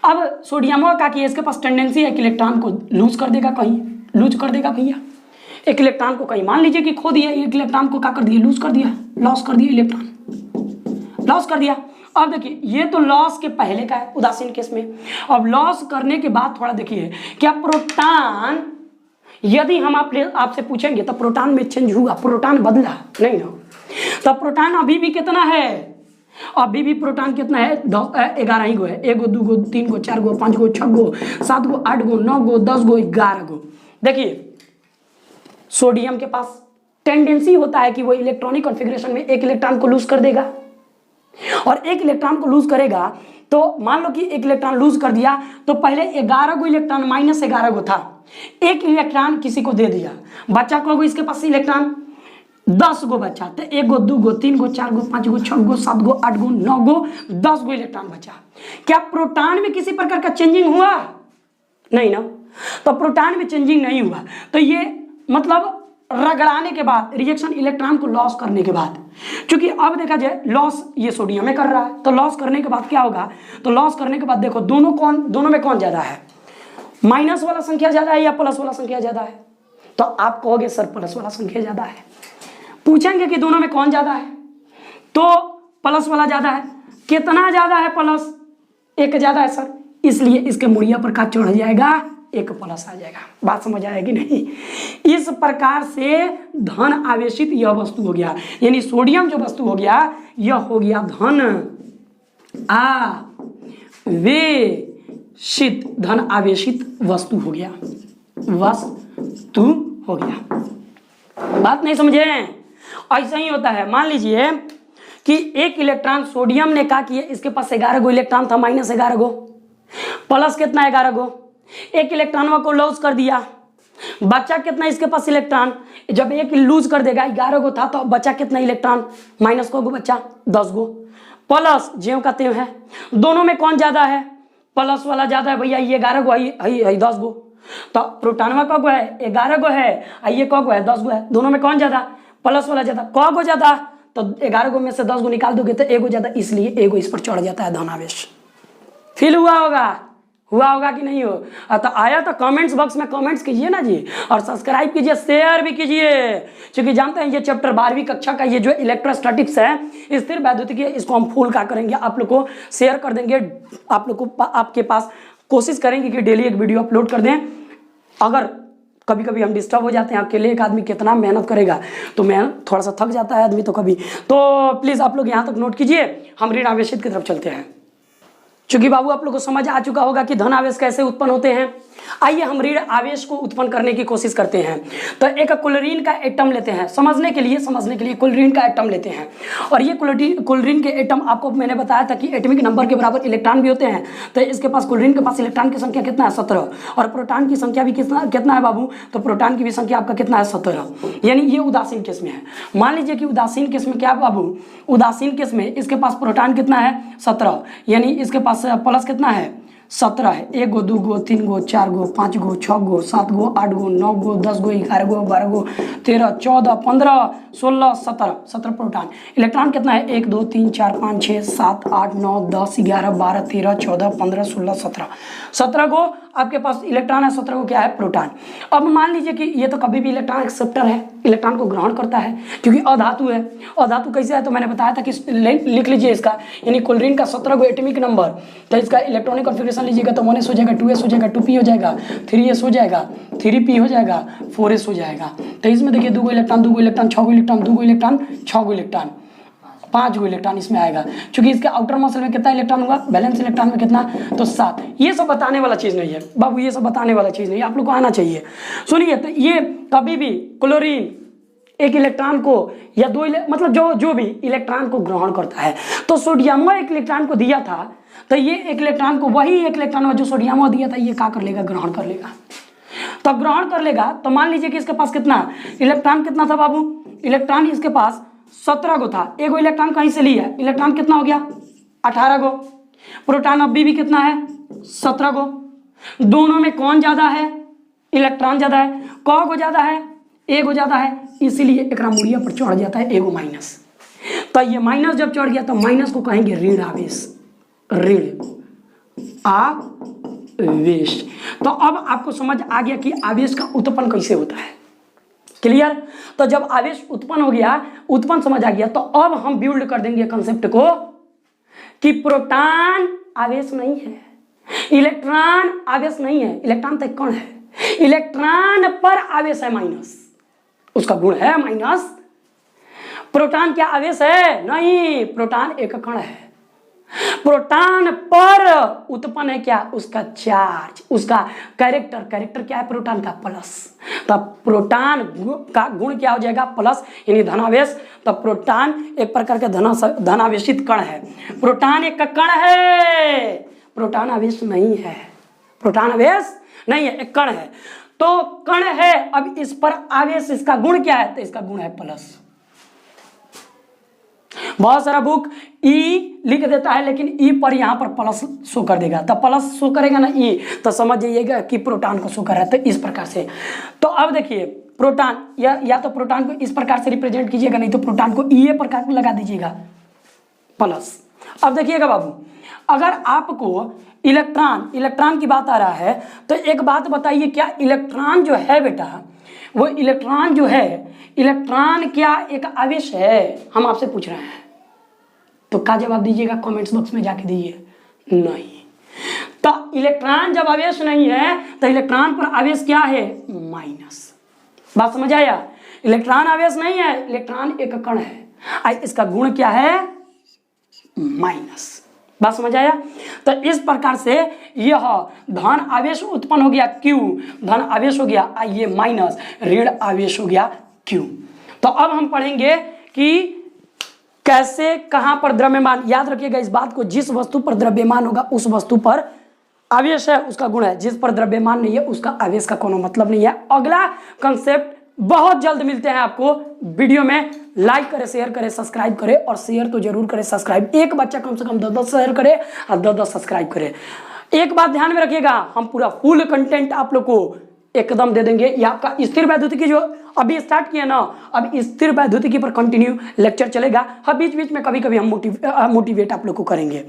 अब सोडियम का कि इसके पास टेंडेंसी है कि इलेक्ट्रॉन को लूज कर देगा, कहीं लूज कर देगा भैया, एक इलेक्ट्रॉन को कहीं मान लीजिए कि खो दिया, एक इलेक्ट्रॉन को क्या कर दिया, लूज कर दिया, लॉस कर दिया, इलेक्ट्रॉन लॉस कर दिया। अब देखिए ये तो लॉस के पहले का है उदासीन केस में। अब लॉस करने के बाद थोड़ा देखिए क्या प्रोटॉन, यदि हम आपसे पूछेंगे तो प्रोटॉन में चेंज हुआ, प्रोटॉन बदला नहीं ना, तो प्रोटॉन अभी भी कितना है, अभी भी प्रोटॉन कितना है 11 ही गो है, 1 गो 2 गो 3 गो 4 गो 5 गो 6 गो 7 गो 8 गो 9 गो 10 गो 11 गो। देखिए सोडियम के पास टेंडेंसी होता है कि वो इलेक्ट्रॉनिक कॉन्फ़िगरेशन में एक इलेक्ट्रॉन को लूज कर देगा, और एक इलेक्ट्रॉन को लूज करेगा तो मान लो कि एक इलेक्ट्रॉन लूज कर दिया तो पहले 11 गो इलेक्ट्रॉन माइनस 11 गो था, एक इलेक्ट्रॉन किसी को दे दिया, बच्चा को इसके पास इलेक्ट्रॉन 10 गो बचा, तो 1 गो 2 गो 3 गो 4 गो 5 गो 6 गो 7 गो 8 गो 9 गो 10 गो इलेक्ट्रॉन बचा। क्या प्रोटॉन में किसी प्रकार का चेंजिंग हुआ, नहीं ना, तो प्रोटॉन में चेंजिंग नहीं हुआ, तो ये मतलब रगड़ाने के बाद रिएक्शन इलेक्ट्रॉन को लॉस करने के बाद, क्योंकि अब देखा जाए लॉस ये सोडियम में कर रहा है, तो लॉस करने के बाद क्या होगा, तो लॉस करने के बाद देखो दोनों में कौन ज्यादा है, माइनस वाला संख्या ज्यादा है या प्लस वाला संख्या ज्यादा है, तो आप कहोगे सर प्लस वाला संख्या ज्यादा है। पूछेंगे कि दोनों में कौन ज्यादा है, तो प्लस वाला ज्यादा है। कितना ज्यादा है प्लस, 1 ज्यादा है सर, इसलिए इसके मुड़िया पर का चढ़ जाएगा, 1 प्लस आ जाएगा। बात समझ आएगी नहीं। इस प्रकार से धन आवेशित यह वस्तु हो गया, यानी सोडियम जो वस्तु हो गया यह हो गया धन आवेशित, धन आवेशित वस्तु हो गया, वस्तु हो गया। बात नहीं समझे, ऐसा ही होता है। मान लीजिए कि एक इलेक्ट्रॉन सोडियम ने कहा कि इसके पास 11 गो इलेक्ट्रॉन था, माइनस 11 गो, प्लस कितना 11 गो, एक इलेक्ट्रॉन को लूज कर दिया, बचा कितना इसके पास इलेक्ट्रॉन, जब एक लूज कर देगा 11 गो था तो बचा कितना इलेक्ट्रॉन, माइनस को बचा 10 गो, प्लस ज्यों का त्यों है। दोनों में कौन ज्यादा है, प्लस वाला ज्यादा है भैया, ये 11 गो है 10 गो, तो प्रोटॉनवा का गो है 11 गो है, ये को है 10 गो है, दोनों में कौन ज्यादा, प्लस वाला ज्यादा। को गो ज्यादा, तो 11 गो में से 10 गो निकाल दोगे तो 1 गो ज्यादा, इसलिए 1 गो इस पर चढ़ जाता है धनावेश। फील हुआ होगा कि नहीं हो, तो आया तो कमेंट्स बॉक्स में कमेंट्स कीजिए ना जी, और सब्सक्राइब कीजिए, शेयर भी कीजिए, क्योंकि जानते हैं ये चैप्टर 12वीं कक्षा का ये जो इलेक्ट्रोस्टैटिक्स है, स्थिर वैद्युतिकी, इसको हम फुल का करेंगे, आप लोग को शेयर कर देंगे, आप लोग को आपके पास कोशिश करेंगे कि डेली एक वीडियो अपलोड कर दें। अगर कभी कभी हम डिस्टर्ब हो जाते हैं, अकेले एक आदमी कितना मेहनत करेगा, तो मेहनत थोड़ा सा थक जाता है आदमी तो कभी, तो प्लीज़ आप लोग यहाँ तक नोट कीजिए। हम ऋण आवेशित की तरफ चलते हैं। चूंकि बाबू आप लोग को समझ आ चुका होगा कि धन आवेश कैसे उत्पन्न होते हैं, आइए हम ऋण आवेश को उत्पन्न करने की कोशिश करते हैं। तो एक क्लोरीन का एटम लेते हैं, समझने के लिए क्लोरीन का एटम लेते हैं, और ये क्लोरीन के एटम आपको मैंने बताया था कि एटॉमिक नंबर के बराबर इलेक्ट्रॉन भी होते हैं। तो इसके पास क्लोरीन के पास इलेक्ट्रॉन की संख्या कितना है 17, और प्रोटॉन की संख्या भी कितना है बाबू, तो प्रोटॉन की भी संख्या आपका कितना है 17, यानी ये उदासीन केस में है। मान लीजिए कि उदासीन केस में क्या है बाबू, उदासीन केस में इसके पास प्रोटॉन कितना है 17, यानी इसके पास प्लस कितना है 17 है। 1 गो 2 गो 3 गो 4 गो 5 गो 6 गो 7 गो 8 गो 9 गो 10 गो 11 गो 12 गो 13 14 15 16 17 प्रोटॉन। इलेक्ट्रॉन कितना है 1 2 3 4 5 6 7 8 9 10 11 12 13 14 15 16 17 गो आपके पास इलेक्ट्रॉन है, 17 को क्या है प्रोटॉन। अब मान लीजिए कि ये तो कभी भी इलेक्ट्रॉन एक्सेप्टर है, इलेक्ट्रॉन को ग्रहण करता है क्योंकि अधातु है। अधातु कैसे है तो मैंने बताया था कि लिख लीजिए इसका, यानी क्लोरीन का 17 गो एटॉमिक नंबर, तो इसका इलेक्ट्रॉनिक कॉन्फ़िगरेशन लीजिएगा तो 1s हो जाएगा, 2s हो जाएगा, 2p हो जाएगा, 3s हो जाएगा, 3p हो जाएगा, 4s हो जाएगा। तो इसमें देखिए 2 गो इलेक्ट्रॉन 2 गो इलेक्ट्रॉन 6 गो इलेक्ट्रॉन 2 गो इलेक्ट्रॉन 6 गो इलेक्ट्रॉन 5 गो इलेक्ट्रॉन इसमें आएगा। क्योंकि इसके आउटर मसल में कितना इलेक्ट्रॉन होगा, बैलेंस इलेक्ट्रॉन में कितना, तो 7। ये सब बताने वाला चीज़ नहीं है बाबू, ये सब बताने वाला चीज़ नहीं है, आप लोग को आना चाहिए। सुनिए, तो ये कभी भी क्लोरीन एक इलेक्ट्रॉन को या दो मतलब जो भी इलेक्ट्रॉन को ग्रहण करता है, तो सोडियम एक इलेक्ट्रॉन को दिया था, तो ये एक इलेक्ट्रॉन को, वही एक इलेक्ट्रॉन जो सोडियम दिया था, ये क्या कर लेगा, ग्रहण कर लेगा। तब ग्रहण कर लेगा तो मान लीजिए कि इसके पास कितना इलेक्ट्रॉन कितना था बाबू, इलेक्ट्रॉन इसके पास 17 गो था। एक गो इलेक्ट्रॉन कहीं से लिया, इलेक्ट्रॉन कितना हो गया 18 गो। प्रोटॉन अभी भी कितना है 17 गो। दोनों में कौन ज्यादा है, इलेक्ट्रॉन ज्यादा है। कौ गो ज्यादा है, एगो ज्यादा है, इसीलिए एक मूल्य पर चढ़ जाता है एगो माइनस। तो ये माइनस जब चढ़ गया तो माइनस को कहेंगे ऋण आवेश, ऋण आवेश। तो अब आपको समझ आ गया कि आवेश का उत्पन्न कैसे होता है, क्लियर। तो जब आवेश उत्पन्न हो गया, उत्पन्न समझ आ गया, तो अब हम बिल्ड कर देंगे कंसेप्ट को कि प्रोटॉन आवेश नहीं है, इलेक्ट्रॉन आवेश नहीं है। इलेक्ट्रॉन तो एक कण है, इलेक्ट्रॉन पर आवेश है माइनस, उसका गुण है माइनस। प्रोटॉन क्या आवेश है, नहीं, प्रोटॉन एक कण है। प्रोटॉन पर उत्पन्न है क्या, उसका चार्ज, उसका कैरेक्टर क्या है प्रोटॉन का, प्लस। तब प्रोटॉन का गुण क्या हो जाएगा, प्लस, यानी धनावेश। तब प्रोटॉन एक प्रकार का धनावेशित कण है। प्रोटॉन एक कण है, प्रोटॉन आवेश नहीं है, प्रोटॉन आवेश नहीं है, एक कण है। तो कण है, अब इस पर आवेश, इसका गुण क्या है, तो इसका गुण है प्लस। बहुत सारा बुक ई लिख देता है, लेकिन ई पर यहाँ पर प्लस शो कर देगा। तो प्लस शो करेगा ना ई, तो समझ जाइएगा कि प्रोटॉन को शो कर रहा है। तो इस प्रकार से, तो अब देखिए प्रोटॉन या तो प्रोटॉन को इस प्रकार से रिप्रेजेंट कीजिएगा, नहीं तो प्रोटॉन को ई प्रकार लगा दीजिएगा प्लस। अब देखिएगा बाबू, अगर आपको इलेक्ट्रॉन की बात आ रहा है, तो एक बात बताइए, क्या इलेक्ट्रॉन जो है बेटा, वो इलेक्ट्रॉन जो है, इलेक्ट्रॉन क्या एक आवेश है, हम आपसे पूछ रहे हैं। तो क्या जवाब दीजिएगा, कमेंट्स बॉक्स में जाके दीजिए, नहीं। तो इलेक्ट्रॉन जब आवेश नहीं है, तो इलेक्ट्रॉन पर आवेश क्या है, माइनस। बात समझ आया, इलेक्ट्रॉन आवेश नहीं है, इलेक्ट्रॉन एक कण है, इसका गुण क्या है, माइनस। बात समझ आया। तो इस प्रकार से यह धन आवेश उत्पन्न हो गया Q, धन आवेश हो गया ये माइनस, ऋण आवेश हो गया Q। तो अब हम पढ़ेंगे कि कैसे, कहां पर द्रव्यमान, याद रखिएगा इस बात को, जिस वस्तु पर द्रव्यमान होगा उस वस्तु पर आवेश है, उसका गुण है। जिस पर द्रव्यमान नहीं है, उसका आवेश का कोनो मतलब नहीं है। अगला कंसेप्ट बहुत जल्द मिलते हैं आपको वीडियो में। लाइक करें, शेयर करें, सब्सक्राइब करें, और शेयर तो जरूर करें, सब्सक्राइब एक बच्चा कम से कम 10-10 शेयर करे और 10-10 सब्सक्राइब करे। एक बात ध्यान में रखिएगा, हम पूरा फुल कंटेंट आप लोग को एकदम दे देंगे। ये आपका स्थिर वैद्युतिकी जो अभी स्टार्ट किया ना, अब स्थिर वैद्युतिकी पर कंटिन्यू लेक्चर चलेगा। हाँ, बीच बीच में कभी कभी हम मोटिवेट आप लोग को करेंगे।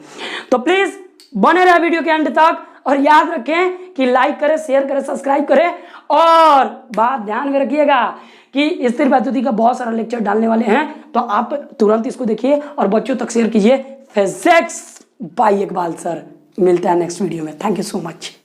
तो प्लीज बने रहे वीडियो के अंत तक, और याद रखें कि लाइक करें, शेयर करें, सब्सक्राइब करें। और बात ध्यान में रखिएगा कि स्थिर वैद्युतिकी का बहुत सारा लेक्चर डालने वाले हैं, तो आप तुरंत इसको देखिए और बच्चों तक शेयर कीजिए। Physics bye Iqbal sir. मिलता है नेक्स्ट वीडियो में। Thank you so much.